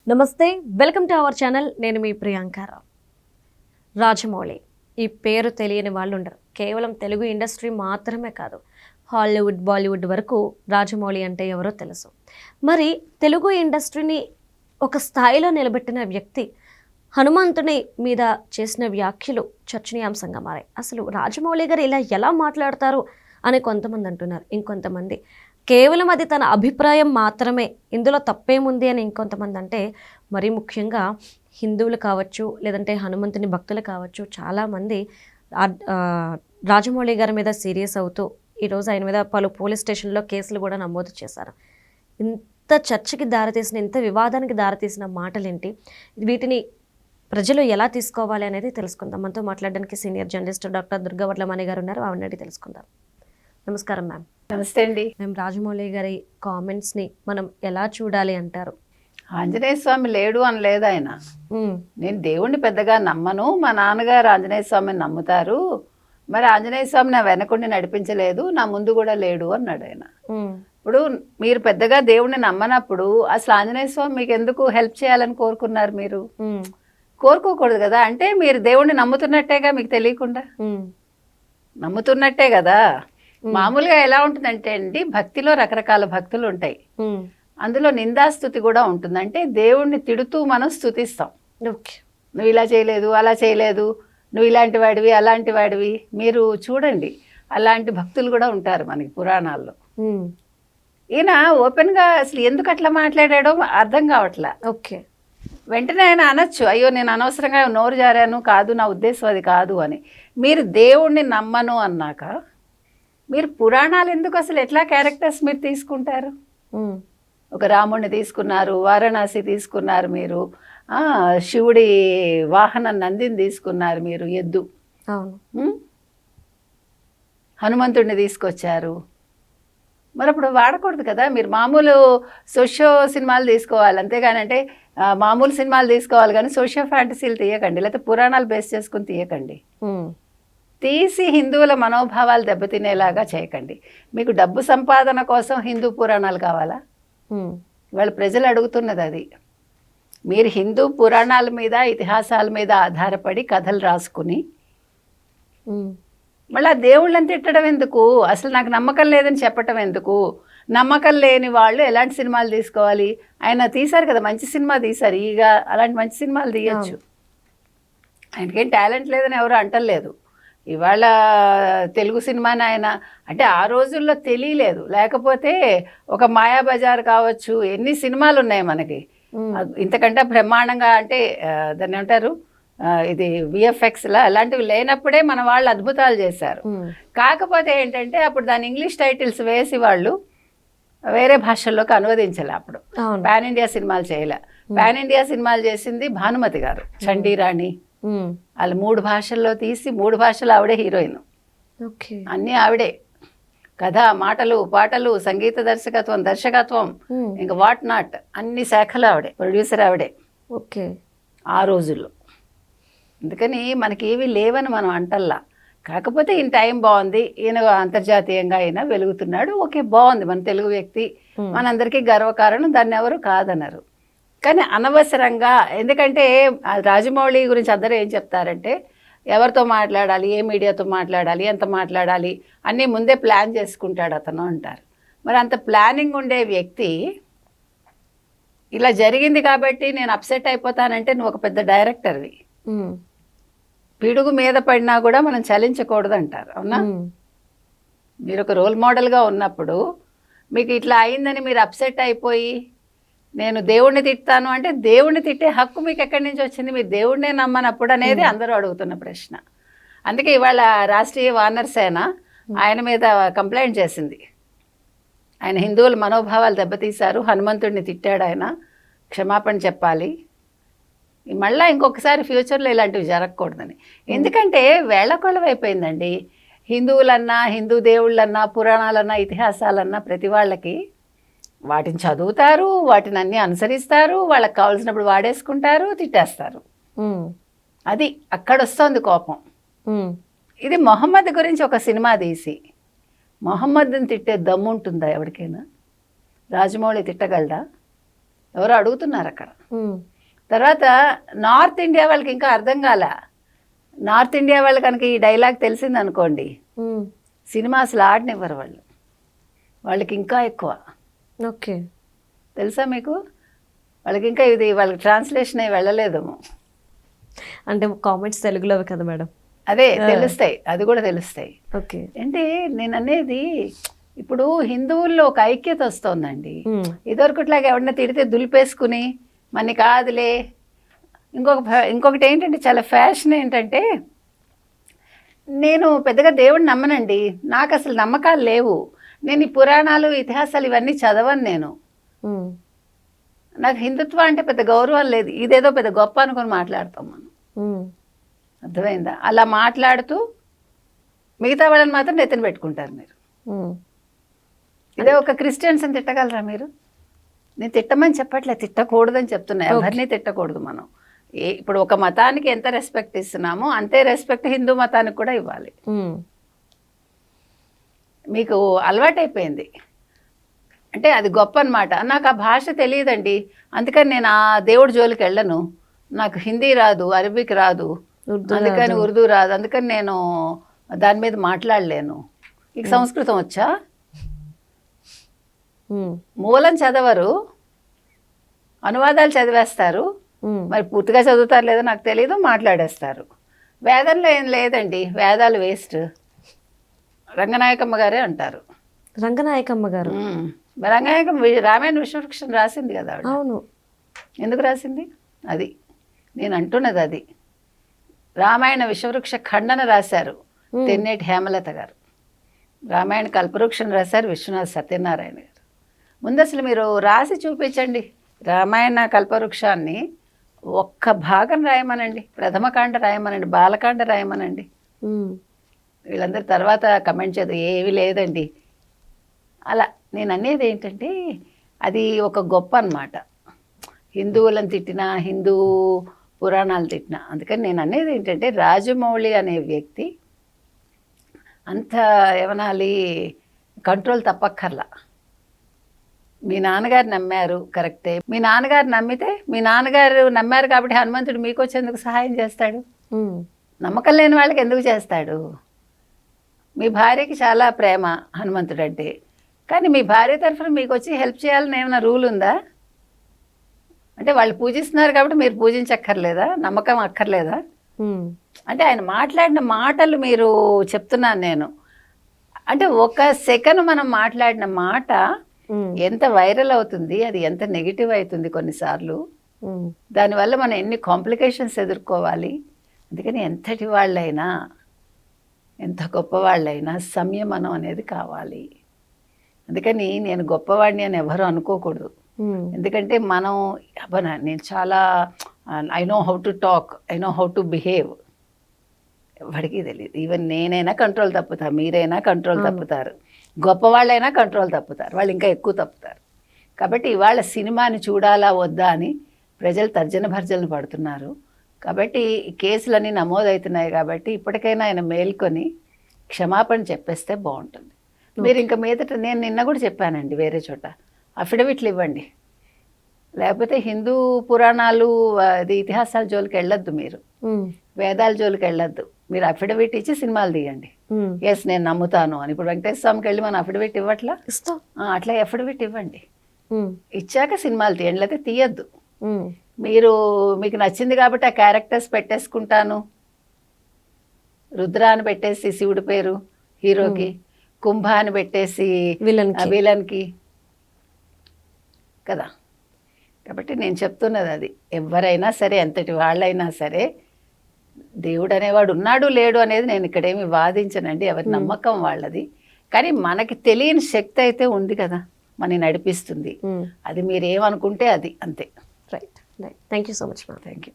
నమస్తే, welcome to our channel. నేను మీ ప్రియాంకారావు. రాజమౌళి ఈ పేరు తెలియని వాళ్ళు ఉండరు. కేవలం తెలుగు ఇండస్ట్రీ మాత్రమే కాదు, హాలీవుడ్, బాలీవుడ్ వరకు రాజమౌళి అంటే ఎవరో తెలుసు. మరి తెలుగు ఇండస్ట్రీని ఒక స్థాయిలో నిలబెట్టిన వ్యక్తి హనుమంతుని మీద చేసిన వ్యాఖ్యలు చర్చనీయాంశంగా మారాయి. అసలు రాజమౌళి గారు ఇలా ఎలా మాట్లాడతారు అని కొంతమంది అంటున్నారు. ఇంకొంతమంది కేవలం అది తన అభిప్రాయం మాత్రమే, ఇందులో తప్పేముంది అని ఇంకొంతమంది అంటే, మరీ ముఖ్యంగా హిందువులు కావచ్చు, లేదంటే హనుమంతుని భక్తులు కావచ్చు, చాలామంది రాజమౌళి గారి మీద సీరియస్ అవుతూ ఈరోజు ఆయన మీద పలు పోలీస్ స్టేషన్లో కేసులు కూడా నమోదు చేశారు. ఇంత చర్చకి దారితీసిన, ఇంత వివాదానికి దారితీసిన మాటలేంటి, వీటిని ప్రజలు ఎలా తీసుకోవాలి అనేది తెలుసుకుందాం. మనతో మాట్లాడడానికి senior journalist doctor Durga Vadlamani గారు ఉన్నారు. ఆవిడని తెలుసుకుందాం. నమస్కారం మ్యామ్. నమస్తే అండి. మేము రాజమౌళి గారి కామెంట్స్ని మనం ఎలా చూడాలి అంటారు? ఆంజనేయ స్వామి లేడు అని లేదు ఆయన. నేను దేవుణ్ణి పెద్దగా నమ్మను, మా నాన్నగారు ఆంజనేయ స్వామిని నమ్ముతారు, మరి ఆంజనేయ స్వామి నా వెనకుండి నడిపించలేదు, నా ముందు కూడా లేడు అన్నాడు ఆయన. ఇప్పుడు మీరు పెద్దగా దేవుణ్ణి నమ్మనప్పుడు అసలు ఆంజనేయ స్వామి మీకు ఎందుకు హెల్ప్ చేయాలని కోరుకున్నారు? మీరు కోరుకోకూడదు కదా. అంటే మీరు దేవుణ్ణి నమ్ముతున్నట్టేగా, మీకు తెలియకుండా నమ్ముతున్నట్టే కదా. మామూలుగా ఎలా ఉంటుందంటే అండి, భక్తిలో రకరకాల భక్తులు ఉంటాయి. అందులో నిందాస్తుతి కూడా ఉంటుంది. అంటే దేవుణ్ణి తిడుతూ మనం స్తుతిస్తాం. నువ్వు ఇలా చేయలేదు, అలా చేయలేదు, నువ్వు ఇలాంటి వాడివి, అలాంటి వాడివి. మీరు చూడండి, అలాంటి భక్తులు కూడా ఉంటారు మనకి పురాణాల్లో. ఈయన ఓపెన్గా అసలు ఎందుకు అట్లా మాట్లాడాడో అర్థం కావట్లా. ఓకే, వెంటనే ఆయన అనొచ్చు, అయ్యో నేను అనవసరంగా నోరు జారాను, కాదు నా ఉద్దేశం అది కాదు అని. మీరు దేవుణ్ణి నమ్మను అన్నాక మీరు పురాణాలు ఎందుకు, అసలు ఎట్లా క్యారెక్టర్స్ మీరు తీసుకుంటారు? ఒక రాముడిని తీసుకున్నారు, వారణాసి తీసుకున్నారు, మీరు శివుడి వాహనం నందిని తీసుకున్నారు, మీరు ఎద్దు. హనుమంతుడిని తీసుకొచ్చారు. మరి అప్పుడు వాడకూడదు కదా. మీరు మామూలు సోషియో సినిమాలు తీసుకోవాలి, అంతేగాని అంటే మామూలు సినిమాలు తీసుకోవాలి కానీ సోషియో ఫ్యాంటసీలు తీయకండి, లేకపోతే పురాణాలు బేస్ చేసుకుని తీయకండి. తీసి హిందువుల మనోభావాలు దెబ్బతినేలాగా చేయకండి. మీకు డబ్బు సంపాదన కోసం హిందూ పురాణాలు కావాలా? వాళ్ళ ప్రజలు అడుగుతున్నది అది. మీరు హిందూ పురాణాల మీద, ఇతిహాసాల మీద ఆధారపడి కథలు రాసుకుని మళ్ళీ దేవుళ్ళని తిట్టడం ఎందుకు? అసలు నాకు నమ్మకం లేదని చెప్పటం ఎందుకు? నమ్మకం లేని వాళ్ళు ఎలాంటి సినిమాలు తీసుకోవాలి? ఆయన తీశారు కదా, మంచి సినిమా తీశారు, ఇక అలాంటి మంచి సినిమాలు తీయచ్చు. ఆయనకేం టాలెంట్ లేదని ఎవరు అంటలేదు. ఇవాళ తెలుగు సినిమాని ఆయన అంటే ఆ రోజుల్లో తెలియలేదు, లేకపోతే ఒక మాయాబజార్ కావచ్చు, ఎన్ని సినిమాలు ఉన్నాయి మనకి ఇంతకంటే బ్రహ్మాండంగా. అంటే దాన్ని ఏమంటారు, ఇది విఎఫ్ఎక్స్లా అలాంటివి లేనప్పుడే మన వాళ్ళు అద్భుతాలు చేశారు. కాకపోతే ఏంటంటే అప్పుడు దాని ఇంగ్లీష్ టైటిల్స్ వేసి వాళ్ళు వేరే భాషల్లోకి అనువదించాలి. అప్పుడు పాన్ ఇండియా సినిమాలు చేయలే. పాన్ ఇండియా సినిమాలు చేసింది భానుమతి గారు, చండీరాణి. వాళ్ళు 3 భాషల్లో తీసి 3 భాషలు ఆవిడే హీరోయిన్. అన్నీ ఆవిడే. కథ, మాటలు, పాటలు, సంగీత దర్శకత్వం, ఇంకా వాట్ నాట్ అన్ని శాఖలు ఆవిడే. ప్రొడ్యూసర్ ఆవిడే ఆ రోజుల్లో. అందుకని మనకి ఏవి లేవని మనం అంటల్లా. కాకపోతే ఈయన టైం బాగుంది, ఈయన అంతర్జాతీయంగా అయినా వెలుగుతున్నాడు. ఓకే, బాగుంది, మన తెలుగు వ్యక్తి, మనందరికీ గర్వకారణం, దాన్ని ఎవరు కాదన్నారు. కానీ అనవసరంగా, ఎందుకంటే రాజమౌళి గురించి అందరూ ఏం చెప్తారంటే ఎవరితో మాట్లాడాలి, ఏ మీడియాతో మాట్లాడాలి, ఎంత మాట్లాడాలి అన్నీ ముందే ప్లాన్ చేసుకుంటాడు అతను అంటారు. మరి అంత ప్లానింగ్ ఉండే వ్యక్తి ఇలా జరిగింది కాబట్టి నేను అప్సెట్ అయిపోతానంటే నువ్వు ఒక పెద్ద డైరెక్టర్వి, పిడుగు మీద పడినా కూడా మనం చలించకూడదు అంటారు. అవునా? మీరు ఒక రోల్ మోడల్గా ఉన్నప్పుడు మీకు ఇట్లా అయిందని మీరు అప్సెట్ అయిపోయి నేను దేవుణ్ణి తిట్టాను అంటే దేవుణ్ణి తిట్టే హక్కు మీకు ఎక్కడి నుంచి వచ్చింది? మీరు దేవుణ్ణే నమ్మనప్పుడు అనేది అందరూ అడుగుతున్న ప్రశ్న. అందుకే ఇవాళ రాష్ట్రీయ వానర్ సేన ఆయన మీద కంప్లైంట్ చేసింది. ఆయన హిందువుల మనోభావాలు దెబ్బతీశారు, హనుమంతుడిని తిట్టాడు, ఆయన క్షమాపణ చెప్పాలి, మళ్ళీ ఇంకొకసారి ఫ్యూచర్లో ఇలాంటివి జరగకూడదని. ఎందుకంటే వేళకొళం అయిపోయిందండి. హిందువులన్నా, హిందూ దేవుళ్ళన్నా, పురాణాలన్నా, ఇతిహాసాలన్నా ప్రతి వాళ్ళకి వాటిని చదువుతారు, వాటిని అన్నీ అనుసరిస్తారు, వాళ్ళకి కావాల్సినప్పుడు వాడేసుకుంటారు, తిట్టేస్తారు. అది అక్కడ వస్తుంది కోపం. ఇది మొహమ్మద్ గురించి ఒక సినిమా తీసి మొహమ్మద్ని తిట్టే దమ్ము ఉంటుందా ఎవరికైనా? రాజమౌళి తిట్టగలడా? ఎవరో అడుగుతున్నారు అక్కడ. తర్వాత నార్త్ ఇండియా వాళ్ళకి ఇంకా అర్థం కాల. నార్త్ ఇండియా వాళ్ళు కనుక ఈ డైలాగ్ తెలిసింది అనుకోండి, సినిమా అసలు ఆడనివ్వరు వాళ్ళు. వాళ్ళకి ఇంకా ఎక్కువ. ఓకే, తెలుసా మీకు? వాళ్ళకి ఇంకా ఇది వాళ్ళకి ట్రాన్స్లేషన్ అయ్యి వెళ్ళలేదేమో. అంటే కామెంట్స్ తెలుగులో కదా మేడం? అదే తెలుస్తాయి, అది కూడా తెలుస్తాయి. ఓకే, అంటే నేను అనేది ఇప్పుడు హిందువుల్లో ఒక ఐక్యత వస్తుందండి. ఇదివరకుట్లాగా ఎవరన్నా తిడితే దులిపేసుకుని మన కాదులే. ఇంకొకటి ఏంటంటే చాలా ఫ్యాషన్ ఏంటంటే, నేను పెద్దగా దేవుడిని నమ్మనండి, నాకు అసలు నమ్మకాలు లేవు, నేను ఈ పురాణాలు ఇతిహాసాలు ఇవన్నీ చదవను నేను. నాకు హిందుత్వం అంటే పెద్ద గౌరవం లేదు, ఇదేదో పెద్ద గొప్ప అనుకొని మాట్లాడతాం మనం. అర్థమైందా? అలా మాట్లాడుతూ మిగతా వాళ్ళని మాత్రం నెత్తిన పెట్టుకుంటారు మీరు. ఇదే ఒక క్రిస్టియన్స్ని తిట్టగలరా మీరు? నేను తిట్టమని చెప్పట్లే, తిట్టకూడదని చెప్తున్నా. ఎవరిని తిట్టకూడదు మనం. ఇప్పుడు ఒక మతానికి ఎంత రెస్పెక్ట్ ఇస్తున్నామో అంతే రెస్పెక్ట్ హిందూ మతానికి కూడా ఇవ్వాలి. మీకు అలవాటైపోయింది అంటే అది గొప్ప అనమాట. నాకు ఆ భాష తెలియదండి, అందుకని నేను ఆ దేవుడి జోలికి వెళ్ళను. నాకు హిందీ రాదు, అరబిక్ రాదు, అందుకని ఉర్దూ రాదు, అందుకని నేను దాని మీద మాట్లాడలేను. ఇక సంస్కృతం వచ్చా? మూలం చదవరు, అనువాదాలు చదివేస్తారు, మరి పూర్తిగా చదువుతారు లేదో నాకు తెలియదు, మాట్లాడేస్తారు. వేదంలో ఏం లేదండి, వేదాలు వేస్ట్. రంగనాయకమ్మ గారే అంటారు. రంగనాయకమ్మ గారు? రంగనాయకమ్మ రామాయణ విశ్వవృక్షం రాసింది కదా ఆవిడ. అవును. ఎందుకు రాసింది? అది నేను అంటున్నది అది. రామాయణ విశ్వవృక్ష ఖండన రాశారు తెన్నేటి హేమలత గారు. రామాయణ కల్పవృక్షం రాశారు విశ్వనాథ్ సత్యనారాయణ గారు. ముందు అసలు మీరు రాసి చూపించండి రామాయణ కల్పవృక్షాన్ని. ఒక్క భాగం రాయమనండి, ప్రథమకాండ రాయమనండి, బాలకాండ రాయమనండి. వీళ్ళందరి తర్వాత కమెంట్ చేయదు, ఏవి లేదండి. అలా నేను అనేది ఏంటంటే అది ఒక గొప్ప అన్నమాట. హిందువులను తిట్టినా, హిందూ పురాణాలు తిట్టినా. అందుకని నేను అనేది ఏంటంటే రాజమౌళి అనే వ్యక్తి అంత ఏమనాలి, కంట్రోల్ తప్పక్కర్లా. మీ నాన్నగారు నమ్మారు, కరెక్టే. మీ నాన్నగారు నమ్మితే, మీ నాన్నగారు నమ్మారు కాబట్టి హనుమంతుడు మీకు వచ్చేందుకు సహాయం చేస్తాడు? నమ్మకం లేని వాళ్ళకి ఎందుకు చేస్తాడు? మీ భార్యకి చాలా ప్రేమ హనుమంతుడు అంటే, కానీ మీ భార్య తరఫున మీకు వచ్చి హెల్ప్ చేయాలని ఏమైనా రూల్ ఉందా? అంటే వాళ్ళు పూజిస్తున్నారు కాబట్టి మీరు పూజించక్కర్లేదా? నమ్మకం అక్కర్లేదా? అంటే ఆయన మాట్లాడిన మాటలు మీరు చెప్తున్నాను నేను. అంటే ఒక సెకండ్ మనం మాట్లాడిన మాట ఎంత వైరల్ అవుతుంది, అది ఎంత నెగిటివ్ అవుతుంది కొన్నిసార్లు. దానివల్ల మనం ఎన్ని కాంప్లికేషన్స్ ఎదుర్కోవాలి. అందుకని ఎంతటి వాళ్ళైనా, ఎంత గొప్పవాళ్ళైనా సంయమనం అనేది కావాలి. అందుకని నేను గొప్పవాడిని అని ఎవరు అనుకోకూడదు. ఎందుకంటే మనం నేను చాలా I know how to talk, I know how to behave. ఎవరికి తెలియదు. ఈవెన్ నేనైనా కంట్రోల్ తప్పుతా, మీరైనా కంట్రోల్ తప్పుతారు, గొప్పవాళ్ళైనా కంట్రోల్ తప్పుతారు, వాళ్ళు ఇంకా ఎక్కువ తప్పుతారు. కాబట్టి ఇవాళ సినిమాని చూడాలా వద్దా అని ప్రజలు తర్జన భర్జనలు పడుతున్నారు. కాబట్టి కేసులన్నీ నమోదవుతున్నాయి. కాబట్టి ఇప్పటికైనా ఆయన మేల్కొని క్షమాపణ చెప్పేస్తే బాగుంటుంది. మీరు ఇంకా మీదట, నేను నిన్న కూడా చెప్పానండి వేరే చోట, అఫిడవిట్లు ఇవ్వండి. లేకపోతే హిందూ పురాణాలు అది ఇతిహాసాల జోలికి వెళ్ళొద్దు, మీరు వేదాల జోలికి వెళ్ళొద్దు. మీరు అఫిడవిట్ ఇచ్చి సినిమాలు తీయండి. ఎస్ నేను నమ్ముతాను అని. ఇప్పుడు వెంకటేశ్వర స్వామికి వెళ్ళి మనం అఫిడవిట్ ఇవ్వట్లా? అట్లా అఫిడవిట్ ఇవ్వండి, ఇచ్చాక సినిమాలు తీయండి. లేకపోతే తీయద్దు. మీకు నచ్చింది కాబట్టి ఆ క్యారెక్టర్స్ పెట్టేసుకుంటాను, రుద్ర అని పెట్టేసి శివుడి పేరు హీరోకి, కుంభ అని పెట్టేసి విలన్కి కదా. కాబట్టి నేను చెప్తున్నది అది, ఎవరైనా సరే, ఎంతటి వాళ్ళైనా సరే, దేవుడు అనేవాడు ఉన్నాడు లేడు అనేది నేను ఇక్కడేమి వాదించనండి, ఎవరి నమ్మకం వాళ్ళది. కానీ మనకి తెలియని శక్తి అయితే ఉంది కదా, మనని నడిపిస్తుంది. అది మీరు ఏమనుకుంటే అది అంతే. Right. Thank you so much. Thank you.